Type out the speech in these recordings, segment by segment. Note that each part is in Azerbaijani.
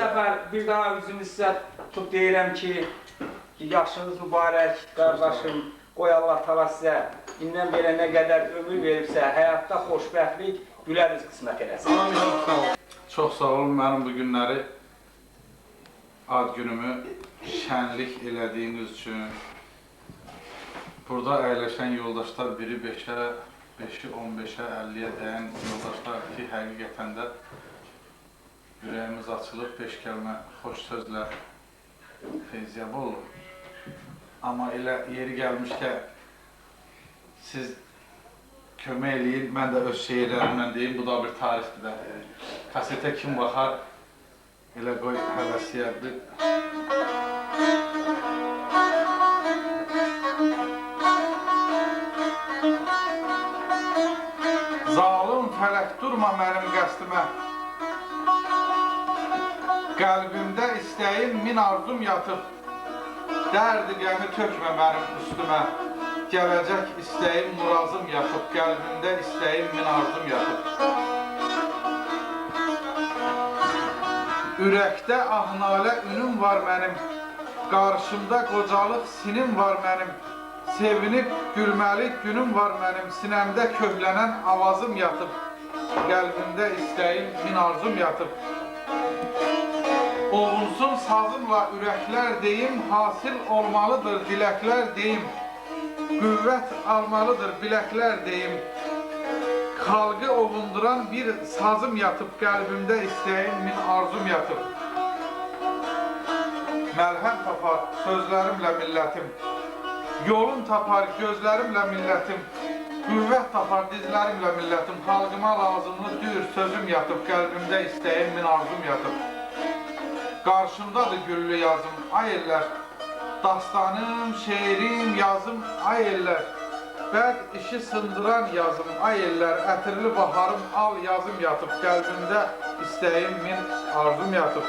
Səfər, bir daha üzümü sizə tutub deyirəm ki, yaşınız mübarək, qardaşım, qoy Allah tala sizə indən belə nə qədər ömür veribsə, həyatda xoşbəxtlik, güləriz qismət eləsin. Amin. Çox sağ olun, mənim bu günləri ad günümü şənlik elədiyiniz üçün. Burada əyləşən yoldaşlar biri 5-ə, 5-i 15-ə, 50-yə dəyən yoldaşlar ki, həqiqətən də ürəyimiz açılıb, 5 kəlmə xoş sözlə feyziyab olur. Amma elə yeri gəlmişkə siz kömək eləyin, mən də öz şeirlərimlə deyim, bu da bir tarixdir də. Kasetə kim baxar, elə qoy həvəsiyyədir. Zalım fələk durma mənim qəsdimə, qəlbimdə istəyim min arzum yatıb, dərdi qəmi tökmə mənim üstümə, gələcək istəyim murazım yatıb, qəlbimdə istəyim min arzum yatıb. Ürəkdə ahnalə ünüm var mənim, qarşımda qocalıq sinim var mənim, sevinib gülməli günüm var mənim, sinəmdə köhlənən avazım yatıb, qəlbimdə istəyim min arzum yatıb. Ovunsun sazımla ürəklər deyim, hasil olmalıdır diləklər deyim, qüvvət almalıdır biləklər deyim, xalqı ovunduran bir sazım yatıb, qəlbimdə istəyim min arzum yatıb. Məlhəm tapar sözlərimlə millətim, yolun tapar gözlərimlə millətim, qüvvət tapar dizlərimlə millətim, xalqıma lazımlı dür sözüm yatıb, qəlbimdə istəyim min arzum yatıb. Qarşımdadır güllü yazım, ay ellər, dastanım, şeirim, yazım, ay ellər, bərd işi sındıran yazım, ay ellər, ətirli baharım, al yazım yatıb, qəlbimdə istəyim min arzum yatıb.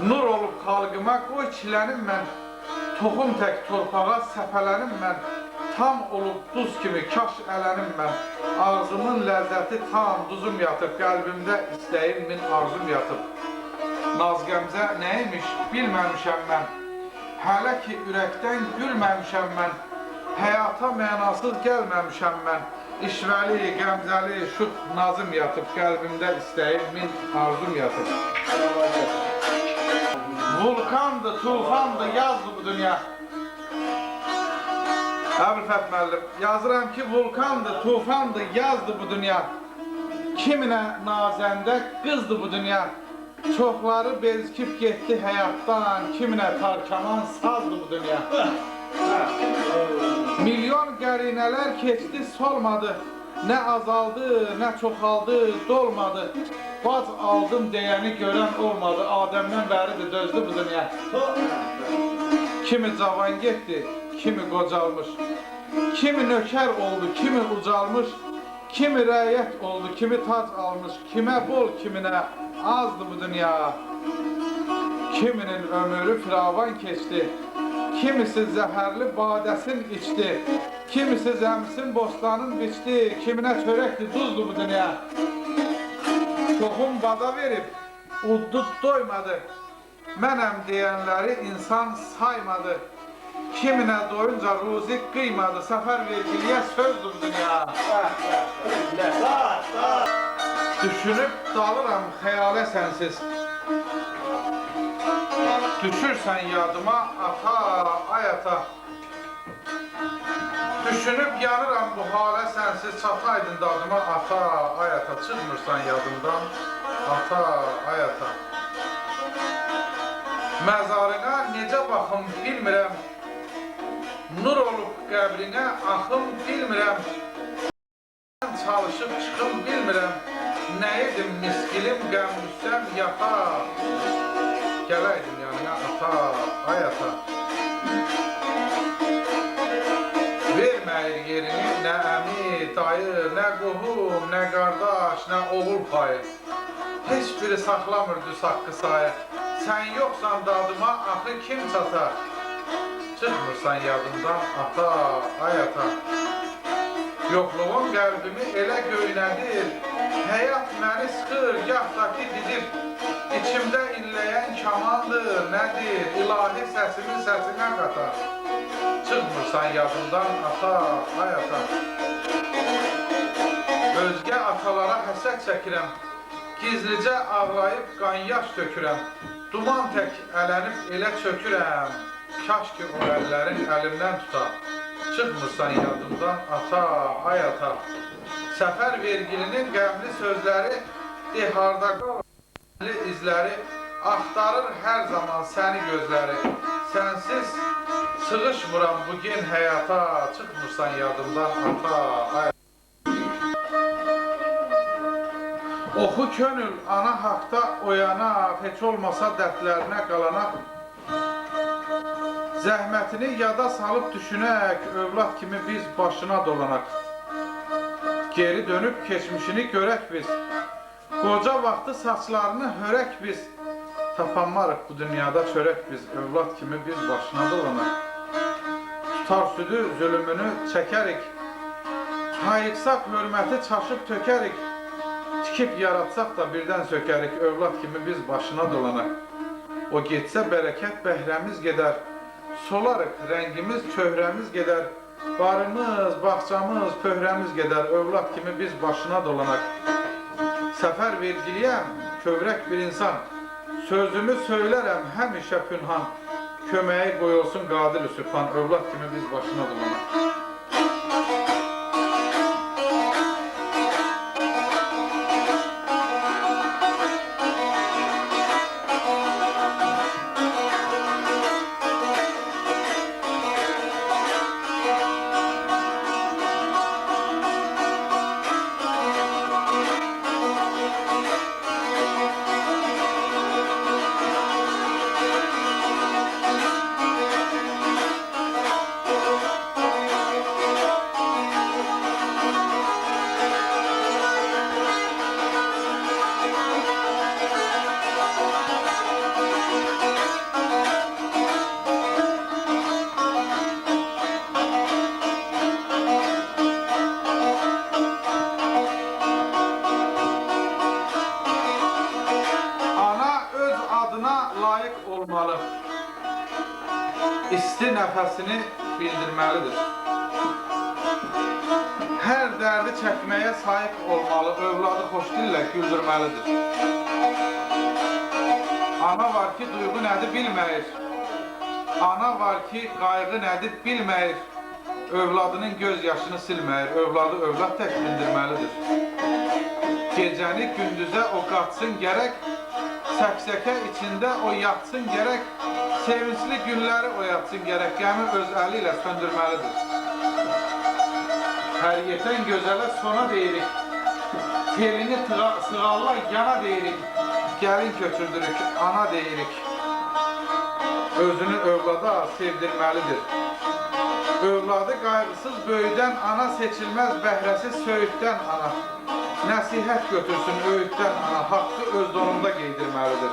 Nur olub xalqıma, qoy çilənim mən, toxum tək torpağa səpələnim mən, tam olub duz kimi kaş ələnim mən, ağzımın ləzzəti tam duzum yatıb, qəlbimdə istəyim min arzum yatıb. Nazqəmzə nəymiş bilməmişəm mən, hələ ki ürəkdən gülməmişəm mən, həyata mənasız gəlməmişəm mən, işvəli, qəmzəli, şux nazım yatıb, qəlbimdə istəyim min arzum yatıb. Vulkandır, tufandır, yazdı bu dünya. Əbülfət müəllim, yazıram ki, vulkandır, tufandır, yazdı bu dünya. Kiminə nazəndə qızdı bu dünya. Çoxları bezkib getdi həyatdan, kiminə tarkaman sazdı bu dünya. Milyon qərinələr keçdi, solmadı, nə azaldı, nə çoxaldı, dolmadı. Bac aldım deyəni görən olmadı, Adəmdən bəridir, dözdü bu dünya. Kimi cavan getdi, kimi qocalmış, kimi nökər oldu, kimi ucalmış, kimi rəyyət oldu, kimi tac almış, kimə bol, kiminə azdı bu dünya. Kiminin ömrü firavan keçdi, kimisi zəhərli badəsin içdi, kimisi zəmsin bostanın biçdi, kiminə çörəkdir, duzdu bu dünya. Çoxum bada verib, uddu doymadı, mənəm deyənləri insan saymadı, kiminə doyunca ruzi qıymadı, səfər vergiliyə sözdür bu dünya. Düşünüb dalıram xəyalə sənsiz, düşürsən yadıma ata, ay ata. Düşünüb yanıram bu halə sənsiz, çataydın dadıma ata, ay ata. Çıxmırsan yadımdan ata, ay ata. Məzarına necə baxım bilmirəm, nur olub qəbrinə axım bilmirəm, çalışıb çıxım bilmirəm, nə edim miskilim qəmrüssəm yata, gələydim yanına ata, ay ata. Verməyir yerini nə əmi, dayı, nə qohum, nə qardaş, nə oğul payı, heç biri saxlamır düz haqqı sayı, sən yoxsan dadıma axı kim çatar, çıxmırsan yadımdan ata, ay ata. Yoxluğun qəlbimi elə göynədir, həyat məni sıxır, yaxdakı didir, İçimdə inləyən kamandır, nədir? İlahi səsimin səsinə qatar. Çıxmırsan yadımdan ata, ay ata. Özgə atalara həsəd çəkirəm. Gizlicə ağlayıb qan-yaş tökürəm. Duman tək ələnib elə çökürəm. Kaş ki o əllərin əlimdən tutar. Çıxmırsan yadımdan ata, ay ata. Səfər vergilinin qəmli sözləri, deharda qalır izləri, axtarır hər zaman səni gözləri. Sənsiz sığışmıram bu gen həyata, çıxmırsan yadımdan ata, ay ata. Oxu könül ana haqda oyana, heç olmasa dərdlərinə qalana. Zəhmətini yada salıb düşünək, övlad kimi biz başına dolanaq. Geri dönüb keçmişini görək biz. Qoca vaxtı saçlarını hörək biz. Tapanmarıq bu dünyada çörək biz. Övlad kimi biz başına dolanaq. Tutar südü, zülümünü çəkərik. Hayıqsaq hörməti çaşıb tökərik. Tikib yaratsaq da birdən sökərik. Övlad kimi biz başına dolanaq. O getsə bərəkət bəhrəmiz gedər. Solarıq, rəngimiz, çöhrəmiz gedər. Barımız, bağçamız, pöhrəmiz gedər. Övlad kimi biz başına dolanaq. Səfər vergiliyəm, kövrək bir insan. Sözümü söylərəm həmişə pünhan. Köməyi qoyulsun Qadir-i Sübhan. Övlad kimi biz başına dolanaq. Olmalı. İsti nəfəsini bildirməlidir. Hər dərdi çəkməyə sahib olmalı, övladı xoş dillə güldürməlidir. Ana var ki, duyğu nədir bilməyir. Ana var ki, qayğı nədir bilməyir. Övladının göz yaşını silməyir, övladı övlad tək bildirməlidir. Gecəni gündüzə o qatsın gərək, səksəkə içində o yatsın gərək, sevincli günləri oyatsın gərək, qəmi öz əli ilə söndürməlidir. Hər yetən gözələ sona deyirik, telini sığalla yana deyirik, gəlin köçürdürük, ana deyirik. Özünü övlada sevdirməlidir. Övladı qayğısız böyüdən ana seçilməz, bəhrəsiz söyüddən ana. Nəsihət götürsün öğütdən ana, haqqı öz donunda geydirməlidir.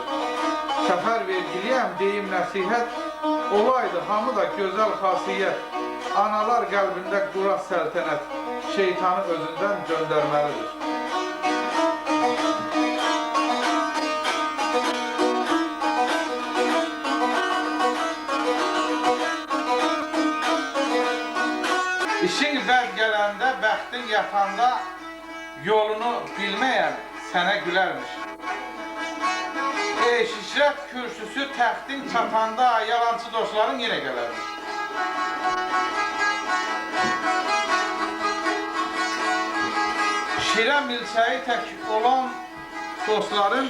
Səfər vergiliyəm, deyim nəsihət, olaydı hamı da gözəl xasiyyət. Analar qəlbində qurar səltənət, şeytanı özündən göndərməlidir. İşin bəd gələndə, bəxtin yatanda, yolunu bilməyən sənə gülərmiş. Şişrət kürsüsü təxtin çatanda yalancı dostların yenə gələrmiş. Şirə milçəyi tək olan dostların,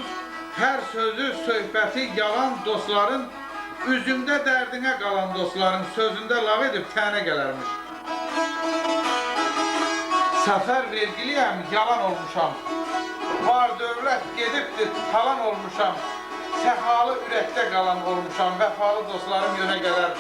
hər sözü, söhbəti yalan dostların, üzümdə dərdinə qalan dostların, sözündə lav edib tənə gələrmiş. Səfər vergiliyəm, yalan olmuşam. Var dövlət gedibdir, talan olmuşam. Səhalı ürəkdə qalan olmuşam, vəfalı dostlarım yönə gələr.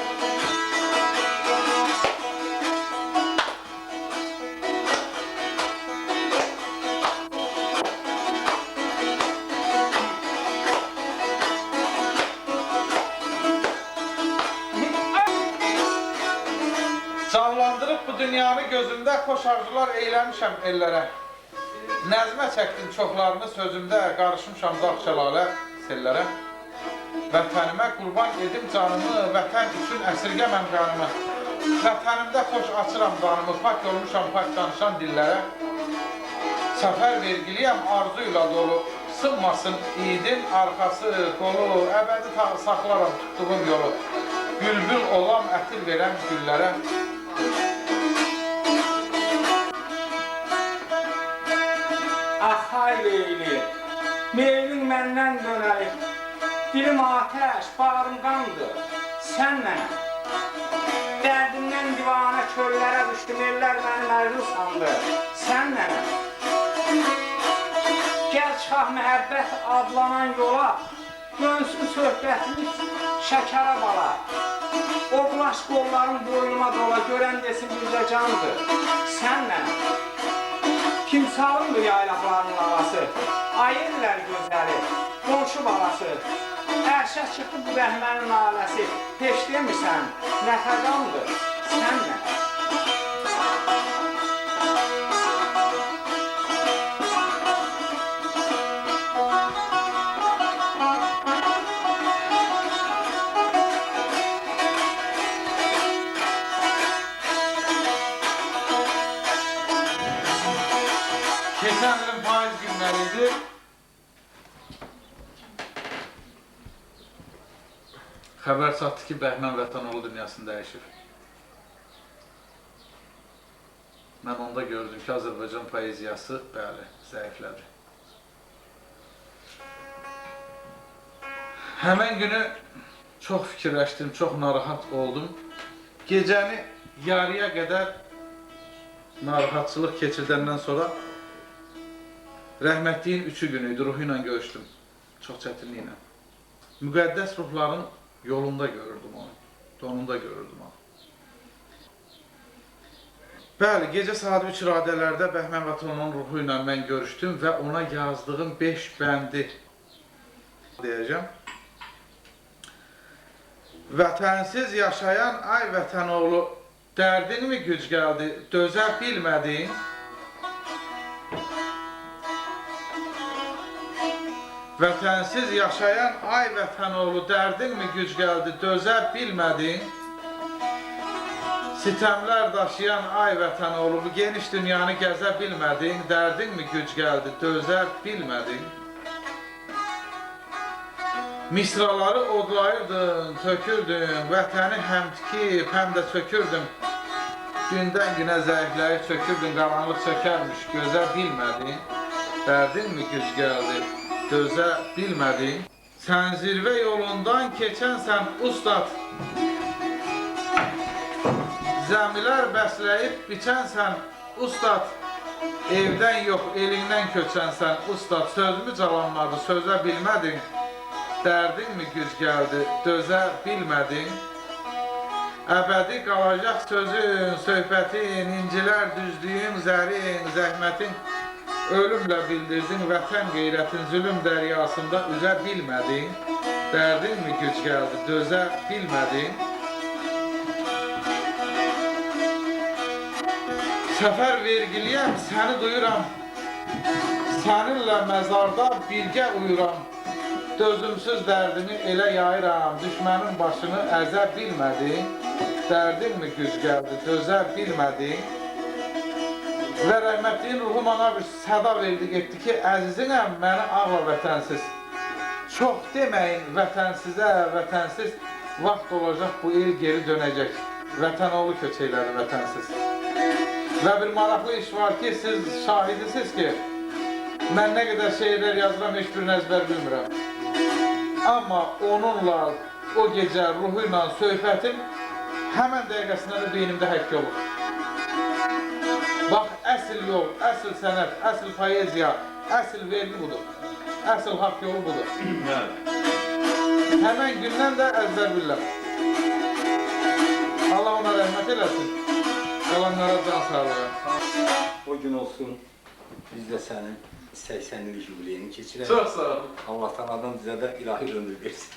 Canlandırıb bu dünyanı gözümdə xoş arzular eyləmişəm ellərə. Nəzmə çəkdim çoxlarını sözümdə, qarışmışam dağ şəlalə. sellərə. Vətənimə qurban edim canımı, vətən üçün əsirgəməm qanımı. Vətənimdə xoş açıram qanımı, pak olmuşam pak danışan dillərə. Səfər vergiliyəm arzuyla dolu, sınmasın idin arxası, qolu, əbədi saxlaram tutduğum yolu. Bülbül olam ətir verəm güllərə. Axay Leyli, meylin məndən dönəlir. Dilim ateş, bağrım qandır, sən mənə. Dərdimdən divanə çöllərə düşdüm, eller məni mərlu sandı, sən mənə. Gəl çıxaq məhəbbət adlanan yola, dönsün söhbətimiz şəkərə bala. Oblaş qollarım boynuma dola, görən desin bizdə candır, sən mənə. Kim salındır yaylaqların lavası, ayırlar gözləri, qonşu balası. Ərşə çıxdı bu rəhmənin naləsi, heç demirsən, nə fəqandır, sən nə? Keçən ilin payız günləri idi. Xəbər çatdı ki, Bəhmən Vətənoğlu dünyasını dəyişir. Mən onda gördüm ki, Azərbaycan poeziyası, bəli, zəiflədi. Həmən günü çox fikirləşdim, çox narahat oldum. Gecəni yarıya qədər narahatçılıq keçirdəndən sonra rəhmətliyin 3 günü idi, ruhu ilə görüşdüm, çox çətinliklə. Müqəddəs ruhların yolunda görürdüm onu, donunda görürdüm onu. Bəli, gecə saat 3 radələrdə Bəhmən Vətənoğlu'nun ruhu ilə mən görüşdüm və ona yazdığım 5 bəndi deyəcəm. Vətənsiz yaşayan ay Vətənoğlu, dərdin mi güc gəldi, dözə bilmədin? Vətənsiz yaşayan ay Vətənoğlu, dərdin mi güc gəldi, dözə bilmədin? Sitəmlər daşıyan ay Vətənoğlu, bu geniş dünyanı gəzə bilmədin, dərdin mi güc gəldi, dözə bilmədin? Misraları odlayırdın, tökürdün, vətəni həm tikib, həm də sökürdün. Gündən günə zəifləyib sökürdün, qaranlıq çökərmiş, gözə bilmədin, dərdin mi güc gəldi, dözə bilmədin? Sən zirvə yolundan keçənsən ustad, zəmilər bəsləyib biçənsən ustad, evdən yox, elindən köçənsən ustad, sözümü calanmadı, sözə bilmədin, dərdin mi güc gəldi, dözə bilmədin? Əbədi qalacaq sözün, söhbətin, incilər düzdüyün, zərin, zəhmətin, ölümlə bildirdin, vətən qeyrətin, zülüm dəryasında üzə bilmədin, dərdin mi güc gəldi, dözə bilmədin? Səfər vergiliyəm, səni duyuram, səninlə məzarda birgə uyuram, dözümsüz dərdimi elə yayıram, düşmənin başını əzə bilmədin, dərdin mi güc gəldi, dözə bilmədin? Və rəhmətliyin ruhu bana bir səda verdi, getdi ki, əzizinəm, məni ağla vətənsiz. Çox deməyin vətənsizə, vətənsiz, vaxt olacaq bu il geri dönəcək. Vətənoğlu köçəkləri vətənsiz. Və bir maraqlı iş var ki, siz şahidisiniz ki, mən nə qədər şeirlər yazıram, heç birini əzbər bilmirəm. Amma onunla, o gecə ruhu ilə söhbətim həmən dəqiqəsində də beynimdə həkk olur. Bax, əsl yol, əsl sənət, əsl poeziya, əsl vergi budur. Əsl haqq yolu budur. Həmən gündən də əzbər bilirəm. Allah ona rəhmət eləsin. Qalanlara can sağlığı. O gün olsun, biz də sənin 80-lik jubileyini keçirək. Çox sağ olun. Allah-Taaladan bizə də ilahi ömür versin.